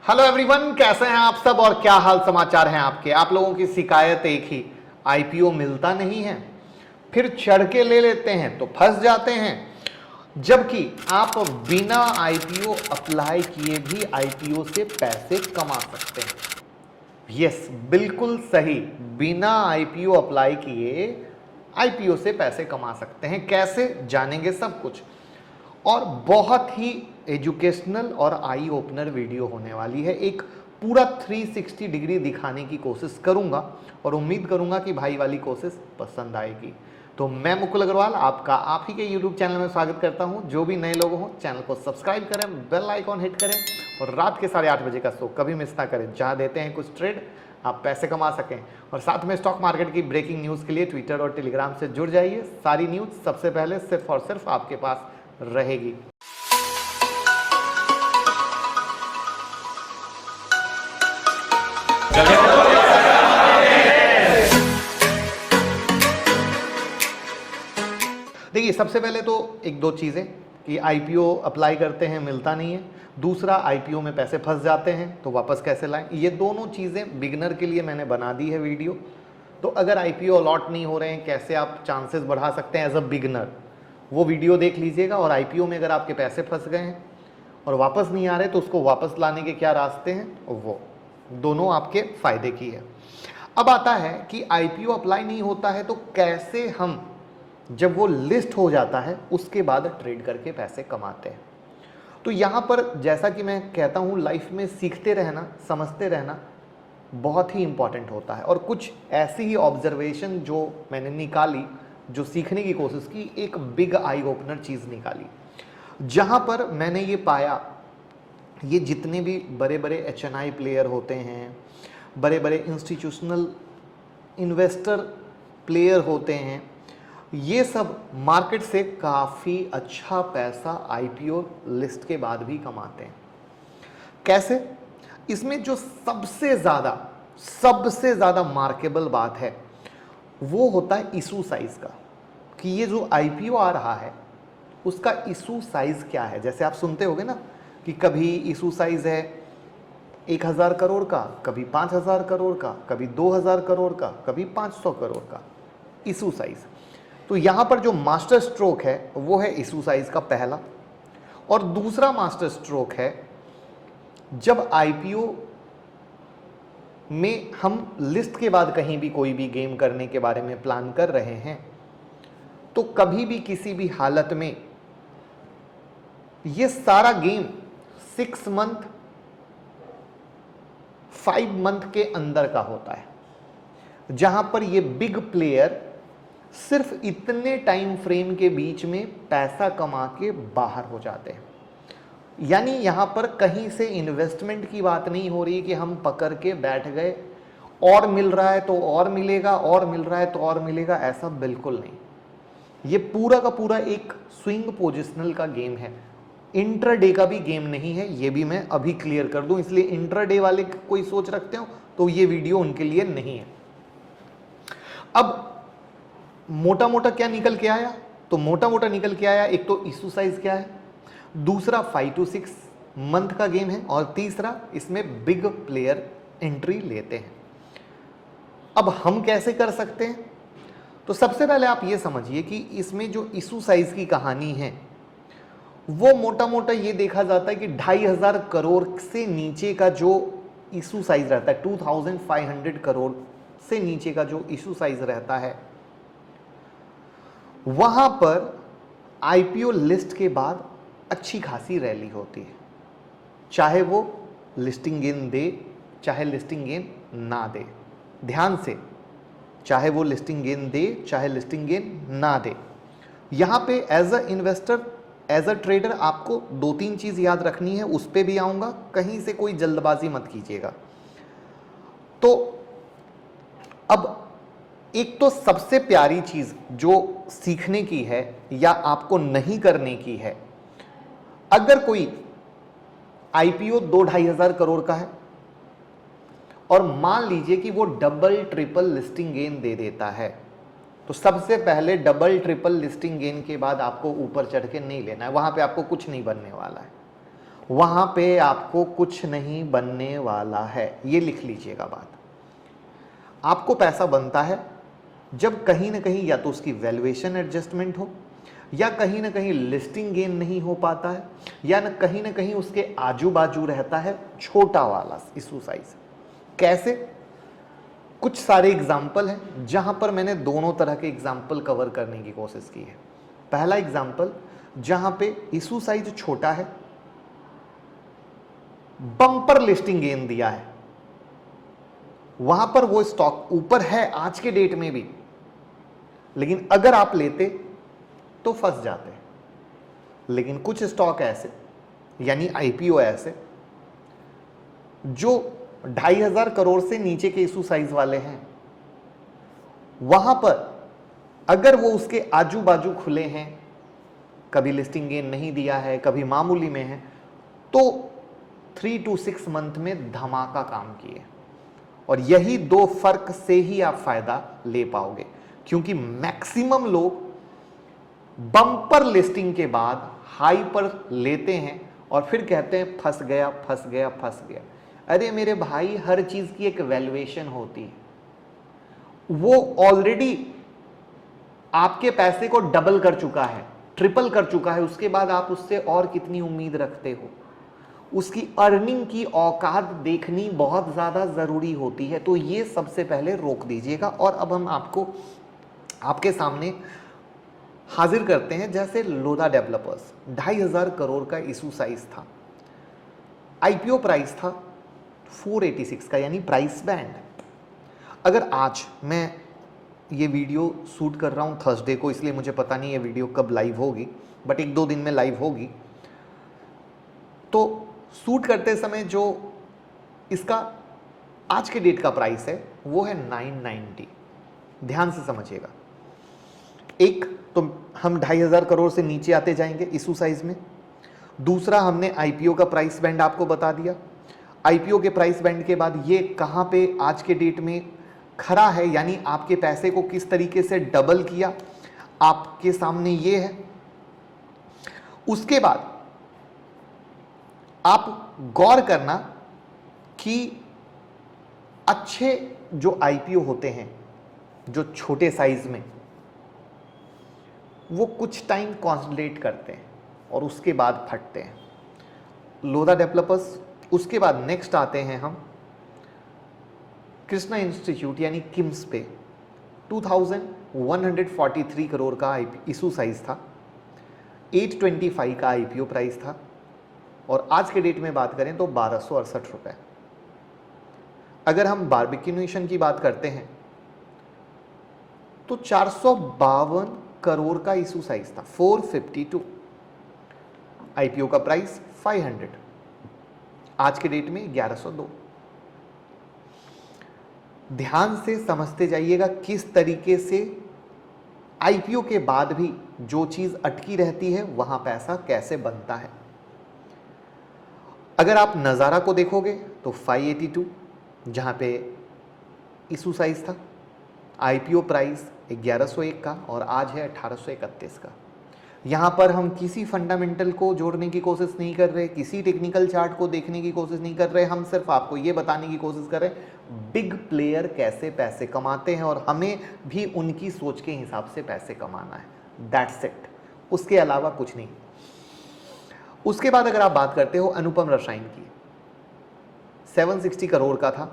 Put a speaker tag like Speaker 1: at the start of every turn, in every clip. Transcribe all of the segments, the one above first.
Speaker 1: Hello everyone, कैसे हैं आप सब और क्या हाल समाचार हैं आपके। आप लोगों की शिकायत एक ही, आईपीओ मिलता नहीं है, फिर चढ़ के ले लेते हैं तो फंस जाते हैं, जबकि आप बिना आईपीओ अप्लाई किए भी आईपीओ से पैसे कमा सकते हैं। यस, बिल्कुल सही, बिना आईपीओ अप्लाई किए आईपीओ से पैसे कमा सकते हैं। कैसे, जानेंगे सब कुछ। और बहुत ही एजुकेशनल और आई ओपनर वीडियो होने वाली है। एक पूरा 360 डिग्री दिखाने की कोशिश करूंगा और उम्मीद करूंगा कि भाई वाली कोशिश पसंद आएगी। तो मैं मुकुल अग्रवाल आपका आप ही के यूट्यूब चैनल में स्वागत करता हूं। जो भी नए लोग हों चैनल को सब्सक्राइब करें, बेल आइकॉन हिट करें और रात के 8:30 बजे का शो कभी मिस ना करें, जहां देते हैं कुछ ट्रेड, आप पैसे कमा सकें। और साथ में स्टॉक मार्केट की ब्रेकिंग न्यूज़ के लिए ट्विटर और टेलीग्राम से जुड़ जाइए। सारी न्यूज़ सबसे पहले सिर्फ और सिर्फ आपके पास रहेगी। देखिए, सबसे पहले तो एक दो चीज़ें कि आईपीओ अप्लाई करते हैं मिलता नहीं है, दूसरा आईपीओ में पैसे फंस जाते हैं तो वापस कैसे लाएं। ये दोनों चीज़ें बिगनर के लिए मैंने बना दी है वीडियो। तो अगर आईपीओ अलॉट नहीं हो रहे हैं, कैसे आप चांसेस बढ़ा सकते हैं एज अ बिगनर, वो वीडियो देख लीजिएगा। और आईपीओ में अगर आपके पैसे फंस गए हैं और वापस नहीं आ रहे तो उसको वापस लाने के क्या रास्ते हैं, वो दोनों आपके फायदे की है। अब आता है कि आईपीओ अप्लाई नहीं होता है तो कैसे हम, जब वो लिस्ट हो जाता है उसके बाद ट्रेड करके पैसे कमाते हैं। तो यहाँ पर जैसा कि मैं कहता हूँ, लाइफ में सीखते रहना, समझते रहना बहुत ही इंपॉर्टेंट होता है। और कुछ ऐसी ही ऑब्जर्वेशन जो मैंने निकाली, जो सीखने की कोशिश की, एक बिग आई ओपनर चीज़ निकाली, जहाँ पर मैंने ये पाया, ये जितने भी बड़े बड़े एचएनआई प्लेयर होते हैं, बड़े बड़े इंस्टीट्यूशनल इन्वेस्टर प्लेयर होते हैं, ये सब मार्केट से काफ़ी अच्छा पैसा आईपीओ लिस्ट के बाद भी कमाते हैं। कैसे? इसमें जो सबसे ज़्यादा मार्केबल बात है वो होता है इशू साइज का, कि ये जो आईपीओ आ रहा है उसका इशू साइज क्या है। जैसे आप सुनते होंगे ना कि कभी इशू साइज है 1000 करोड़ का, कभी 5000 करोड़ का, कभी 2000 करोड़ का, कभी 500 करोड़ का इशू साइज। तो यहाँ पर जो मास्टर स्ट्रोक है वो है इशू साइज का पहला। और दूसरा मास्टर स्ट्रोक है, जब आईपीओ में हम लिस्ट के बाद कहीं भी कोई भी गेम करने के बारे में प्लान कर रहे हैं तो कभी भी किसी भी हालत में ये सारा गेम 6 मंथ 5 मंथ के अंदर का होता है, जहां पर ये बिग प्लेयर सिर्फ इतने टाइम फ्रेम के बीच में पैसा कमा के बाहर हो जाते हैं। यानी यहां पर कहीं से इन्वेस्टमेंट की बात नहीं हो रही कि हम पकड़ के बैठ गए, और मिल रहा है तो और मिलेगा, और मिल रहा है तो और मिलेगा, ऐसा बिल्कुल नहीं। ये पूरा का पूरा एक स्विंग पोजिशनल का गेम है, इंट्राडे का भी गेम नहीं है। ये भी मैं अभी क्लियर कर दूं, इसलिए इंट्राडे वाले कोई सोच रखते हो तो ये वीडियो उनके लिए नहीं है। अब मोटा मोटा क्या निकल के आया, तो मोटा मोटा निकल के आया, एक तो इशू साइज क्या है, दूसरा 5 to 6 मंथ का गेम है, और तीसरा इसमें बिग प्लेयर एंट्री लेते हैं। अब हम कैसे कर सकते हैं? तो सबसे पहले आप ये समझिए कि इसमें जो इशू साइज की कहानी है वो मोटा मोटा ये देखा जाता है कि 2500 करोड़ से नीचे का जो इशू साइज रहता है, 2500 करोड़ से नीचे का जो इशू साइज रहता है, वहां पर आईपीओ लिस्ट के बाद अच्छी खासी रैली होती है, चाहे वो लिस्टिंग गेन दे चाहे लिस्टिंग गेन ना दे। ध्यान से, चाहे वो लिस्टिंग गेन दे चाहे लिस्टिंग गेन ना दे। यहां पे as a investor, as a trader आपको 2-3 चीज याद रखनी है, उस पर भी आऊंगा, कहीं से कोई जल्दबाजी मत कीजिएगा। तो अब एक तो सबसे प्यारी चीज जो सीखने की है या आपको नहीं करने की है, अगर कोई आईपीओ 2-2500 करोड़ का है और मान लीजिए कि वो डबल ट्रिपल लिस्टिंग गेन दे देता है, तो सबसे पहले डबल ट्रिपल लिस्टिंग गेन के बाद आपको ऊपर चढ़ के नहीं लेना है, वहां पे आपको कुछ नहीं बनने वाला है। वहां पे आपको कुछ नहीं बनने वाला है, ये लिख लीजिएगा बात। आपको पैसा बनता है जब कहीं ना कहीं या तो उसकी वैल्यूएशन एडजस्टमेंट हो, या कहीं ना कहीं लिस्टिंग गेन नहीं हो पाता है, या कहीं ना कहीं उसके आजू बाजू रहता है छोटा वाला इशू साइज। कैसे? कुछ सारे एग्जाम्पल हैं जहां पर मैंने दोनों तरह के एग्जाम्पल कवर करने की कोशिश की है। पहला एग्जाम्पल जहां पे इशू साइज छोटा है, बम्पर लिस्टिंग गेन दिया है, वहां पर वो स्टॉक ऊपर है आज के डेट में भी, लेकिन अगर आप लेते तो फंस जाते। लेकिन कुछ स्टॉक ऐसे यानी आईपीओ ऐसे जो 2,500 करोड़ से नीचे के इशू साइज वाले हैं, वहां पर अगर वो उसके आजू बाजू खुले हैं, कभी लिस्टिंग गेन नहीं दिया है, कभी मामूली में है, तो 3 to 6 मंथ में धमाका काम किए। और यही दो फर्क से ही आप फायदा ले पाओगे, क्योंकि मैक्सिमम लोग बम्पर लिस्टिंग के बाद हाई पर लेते हैं और फिर कहते हैं फंस गया फंस गया फंस गया। अरे मेरे भाई, हर चीज की एक वैल्यूएशन होती है। वो ऑलरेडी आपके पैसे को डबल कर चुका है, ट्रिपल कर चुका है, उसके बाद आप उससे और कितनी उम्मीद रखते हो? उसकी अर्निंग की औकात देखनी बहुत ज्यादा जरूरी होती है। तो ये सबसे पहले रोक दीजिएगा। और अब हम आपके सामने हाजिर करते हैं, जैसे लोधा डेवलपर्स 2,500 करोड़ का इशू साइज था, आईपीओ प्राइस था 486 का, यानी प्राइस बैंड। अगर आज मैं ये वीडियो शूट कर रहा हूँ थर्सडे को, इसलिए मुझे पता नहीं ये वीडियो कब लाइव होगी, बट 1-2 दिन में लाइव होगी। तो शूट करते समय जो इसका आज के डेट का प्राइस है वो है 990। ध्यान से समझिएगा। एक तो हम 2,500 करोड़ से नीचे आते जाएंगे इशू साइज में। दूसरा, हमने आईपीओ का प्राइस बैंड आपको बता दिया। आईपीओ के प्राइस बैंड के बाद ये कहां पे आज के डेट में खड़ा है, यानी आपके पैसे को किस तरीके से डबल किया, आपके सामने ये है। उसके बाद आप गौर करना कि अच्छे जो आईपीओ होते हैं जो छोटे साइज में, वो कुछ टाइम कॉन्संट्रेट करते हैं और उसके बाद फटते हैं। लोधा डेवलपर्स, उसके बाद नेक्स्ट आते हैं हम कृष्णा इंस्टीट्यूट यानी किम्स पे। 2,143 करोड़ का इशू साइज था, 825 का आईपीओ प्राइस था, और आज के डेट में बात करें तो 1,268 रुपए। अगर हम बार्बिक्यूनेशन की बात करते हैं तो 452 करोड़ का इशू साइज था, 452, आईपीओ का प्राइस 500, आज के डेट में 1,102। ध्यान से समझते जाइएगा किस तरीके से आईपीओ के बाद भी जो चीज अटकी रहती है वहां पैसा कैसे बनता है। अगर आप नज़ारा को देखोगे तो 582 जहां पे इशू साइज था, आईपीओ प्राइस 1,101 का, और आज है 1,831 का। यहां पर हम किसी फंडामेंटल को जोड़ने की कोशिश नहीं कर रहे, किसी टेक्निकल चार्ट को देखने की कोशिश नहीं कर रहे, हम सिर्फ आपको ये बताने की कोशिश कर रहे बिग प्लेयर कैसे पैसे कमाते हैं, और हमें भी उनकी सोच के हिसाब से पैसे कमाना है। दैट्स इट, उसके अलावा कुछ नहीं। उसके बाद अगर आप बात करते हो अनुपम रसायन की, 760 करोड़ का था,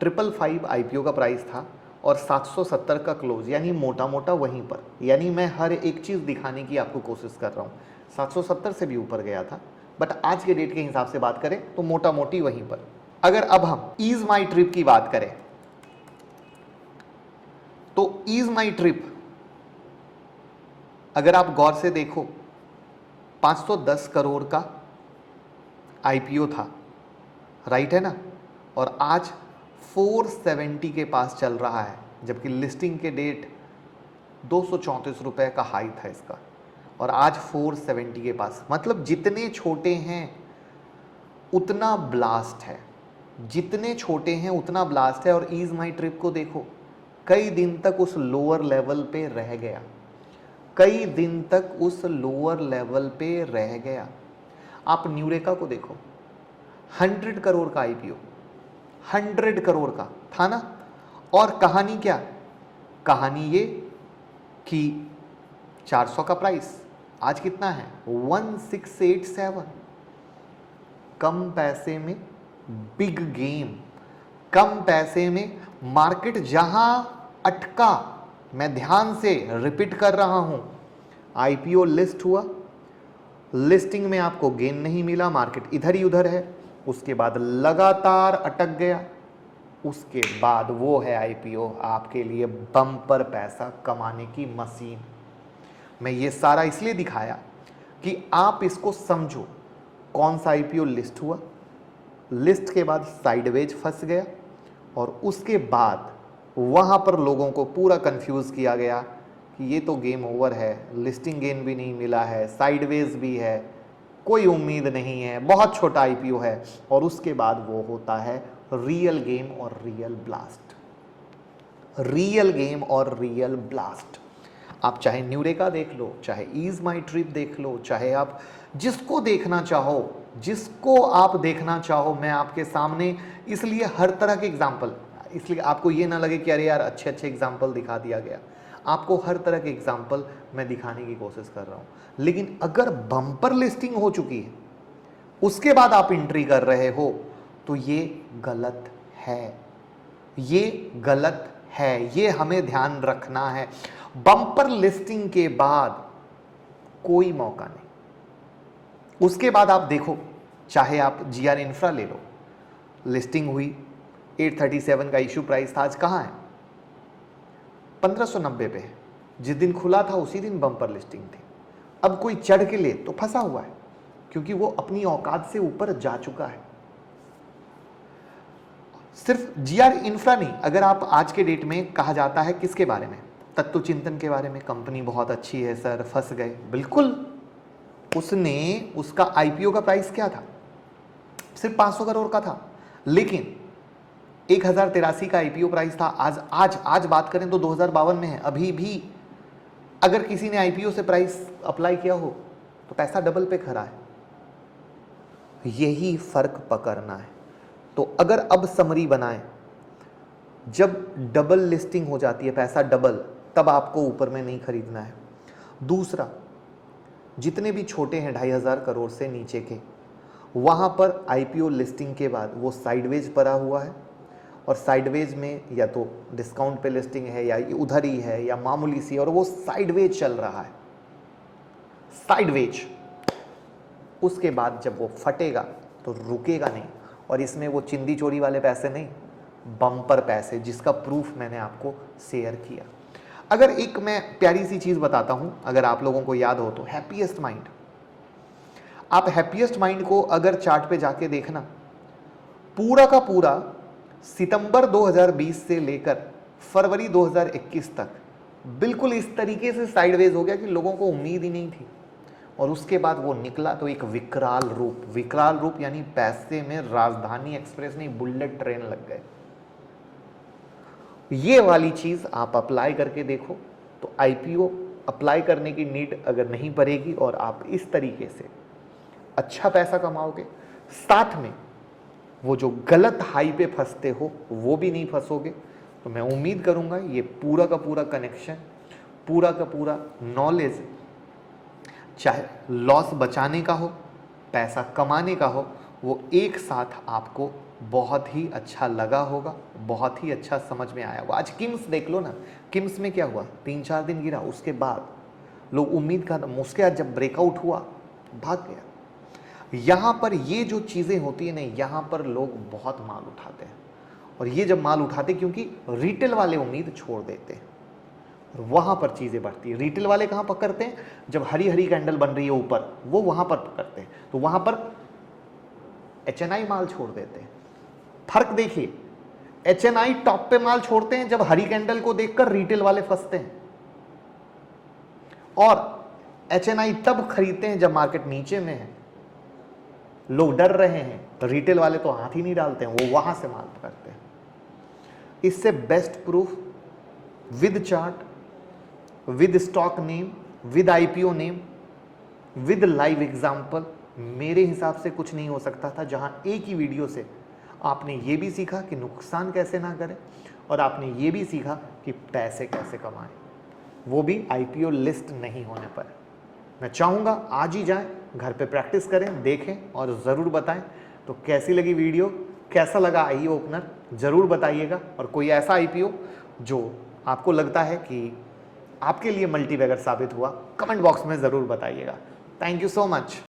Speaker 1: 555 आईपीओ का प्राइस था, और 770 का क्लोज, यानी मोटा मोटा वहीं पर। यानी मैं हर एक चीज़ दिखाने की आपको कोशिश कर रहा हूँ। 770 से भी ऊपर गया था, बट आज के डेट के हिसाब से बात करें तो मोटा मोटी वहीं पर। अगर अब हम ईज माई ट्रिप की बात करें तो ईज माई ट्रिप अगर आप गौर से देखो 510 करोड़ का आईपीओ था, राइट है ना, और आज 470 के पास चल रहा है, जबकि लिस्टिंग के डेट 234 रुपए का हाई था इसका, और आज 470 के पास। मतलब जितने छोटे हैं उतना ब्लास्ट है, जितने छोटे हैं उतना ब्लास्ट है। और ईज माई ट्रिप को देखो, कई दिन तक उस लोअर लेवल पे रह गया, कई दिन तक उस लोअर लेवल पे रह गया। आप न्यूरेका को देखो, 100 करोड़ का आईपीओ, 100 करोड़ का था ना। और कहानी क्या, कहानी ये कि 400 का प्राइस, आज कितना है 1687। कम पैसे में बिग गेम, कम पैसे में मार्केट जहां अटका, मैं ध्यान से रिपीट कर रहा हूं, आईपीओ लिस्ट हुआ, लिस्टिंग में आपको गेन नहीं मिला, मार्केट इधर ही उधर है, उसके बाद लगातार अटक गया, उसके बाद वो है आईपीओ आपके लिए बम्पर पैसा कमाने की मशीन। मैं ये सारा इसलिए दिखाया कि आप इसको समझो। कौन सा आईपीओ लिस्ट हुआ, लिस्ट के बाद साइडवेज फंस गया, और उसके बाद वहां पर लोगों को पूरा कंफ्यूज किया गया कि ये तो गेम ओवर है, लिस्टिंग गेन भी नहीं मिला है, साइडवेज भी है, कोई उम्मीद नहीं है, बहुत छोटा आईपीओ है। और उसके बाद वो होता है रियल गेम और रियल ब्लास्ट, रियल गेम और रियल ब्लास्ट। आप चाहे न्यूरेका देख लो, चाहे ईज माई ट्रिप देख लो, चाहे आप जिसको देखना चाहो, जिसको आप देखना चाहो, मैं आपके सामने इसलिए हर तरह के एग्जाम्पल, इसलिए आपको ये ना लगे कि अरे यार अच्छे अच्छे एग्जाम्पल दिखा दिया गया, आपको हर तरह के एग्जाम्पल मैं दिखाने की कोशिश कर रहा हूँ। लेकिन अगर बम्पर लिस्टिंग हो चुकी है उसके बाद आप एंट्री कर रहे हो तो ये गलत है, ये गलत है, ये हमें ध्यान रखना है। बम्पर लिस्टिंग के बाद कोई मौका नहीं। उसके बाद आप देखो, चाहे आप जीआर इंफ्रा ले लो, लिस्टिंग हुई 837 का इशू प्राइस था, आज कहाँ है 1590 पे है। जिस दिन खुला था उसी दिन बम्पर लिस्टिंग थी। अब कोई चढ़ के ले तो फंसा हुआ है, क्योंकि वो अपनी औकात से ऊपर जा चुका है। सिर्फ जीआर इंफ्रा नहीं, अगर आप आज के डेट में कहा जाता है किसके बारे में, तत्व चिंतन के बारे में, कंपनी बहुत अच्छी है सर, फंस गए, बिल्कुल। उसने, उसका आईपीओ का प्राइस क्या था, सिर्फ 500 करोड़ का था, लेकिन 1083 का आईपीओ प्राइस था। आज बात करें तो 2052 में है। अभी भी अगर किसी ने आईपीओ से प्राइस अप्लाई किया हो तो पैसा डबल पे खड़ा है। यही फर्क पकड़ना है। तो अगर अब समरी बनाएं, जब डबल लिस्टिंग हो जाती है, पैसा डबल, तब आपको ऊपर में नहीं खरीदना है। दूसरा, जितने भी छोटे हैं 2500 करोड़ से नीचे के, वहां पर आईपीओ लिस्टिंग के बाद वो साइडवेज पड़ा हुआ है, और साइडवेज में या तो डिस्काउंट पे लिस्टिंग है या उधर ही है या मामूली सी, और वो साइडवेज चल रहा है, साइडवेज। उसके बाद जब वो फटेगा तो रुकेगा नहीं। और इसमें वो चिंदी चोरी वाले पैसे नहीं, बम्पर पैसे, जिसका प्रूफ मैंने आपको शेयर किया। अगर एक मैं प्यारी सी चीज बताता हूं, अगर आप लोगों को याद हो तो, हैप्पीएस्ट माइंड। आप हैप्पीएस्ट माइंड को अगर चार्ट पे जाके देखना, पूरा का पूरा सितंबर 2020 से लेकर फरवरी 2021 तक बिल्कुल इस तरीके से साइडवेज हो गया कि लोगों को उम्मीद ही नहीं थी। और उसके बाद वो निकला तो एक विकराल रूप, विकराल रूप यानी पैसे में राजधानी एक्सप्रेस नहीं, बुलेट ट्रेन लग गए। ये वाली चीज आप अप्लाई करके देखो तो आईपीओ अप्लाई करने की नीड अगर नहीं पड़ेगी और आप इस तरीके से अच्छा पैसा कमाओगे, साथ में वो जो गलत हाई पे फंसते हो वो भी नहीं फंसोगे। तो मैं उम्मीद करूंगा ये पूरा का पूरा कनेक्शन, पूरा का पूरा नॉलेज, चाहे लॉस बचाने का हो, पैसा कमाने का हो, वो एक साथ आपको बहुत ही अच्छा लगा होगा, बहुत ही अच्छा समझ में आया होगा। आज किम्स देख लो ना, किम्स में क्या हुआ, 3-4 दिन गिरा, उसके बाद लोग उम्मीद का, उसके बाद जब ब्रेकआउट हुआ भाग गया। यहाँ पर ये जो चीज़ें होती है ना, यहाँ पर लोग बहुत माल उठाते हैं। और ये जब माल उठाते, क्योंकि रिटेल वाले उम्मीद छोड़ देते हैं, और वहाँ पर चीज़ें बढ़ती है। रिटेल वाले कहाँ पकड़ते हैं, जब हरी हरी कैंडल बन रही है ऊपर, वो वहाँ पर पकड़ते हैं, तो वहाँ पर एचएनआई माल छोड़ देते हैं। फर्क देखिए, एचएनआई टॉप पे माल छोड़ते हैं जब हरी कैंडल को देखकर रिटेल वाले फंसते हैं, और एचएनआई तब खरीदते हैं जब मार्केट नीचे में है, लोग डर रहे हैं, तो रिटेल वाले तो हाथ ही नहीं डालते हैं, वो वहां से माल पकड़ते हैं। इससे best proof with chart, with stock name, with IPO name, with live example, मेरे हिसाब से कुछ नहीं हो सकता था, जहां एक ही वीडियो से आपने ये भी सीखा कि नुकसान कैसे ना करें और आपने ये भी सीखा कि पैसे कैसे कमाएं, वो भी आईपीओ लिस्ट नहीं होने पर। मैं चाहूँगा आज ही जाएं, घर पे प्रैक्टिस करें, देखें और ज़रूर बताएं तो कैसी लगी वीडियो, कैसा लगा आई ओपनर ज़रूर बताइएगा। और कोई ऐसा आईपीओ जो आपको लगता है कि आपके लिए मल्टीबैगर साबित हुआ, कमेंट बॉक्स में ज़रूर बताइएगा। Thank you so much.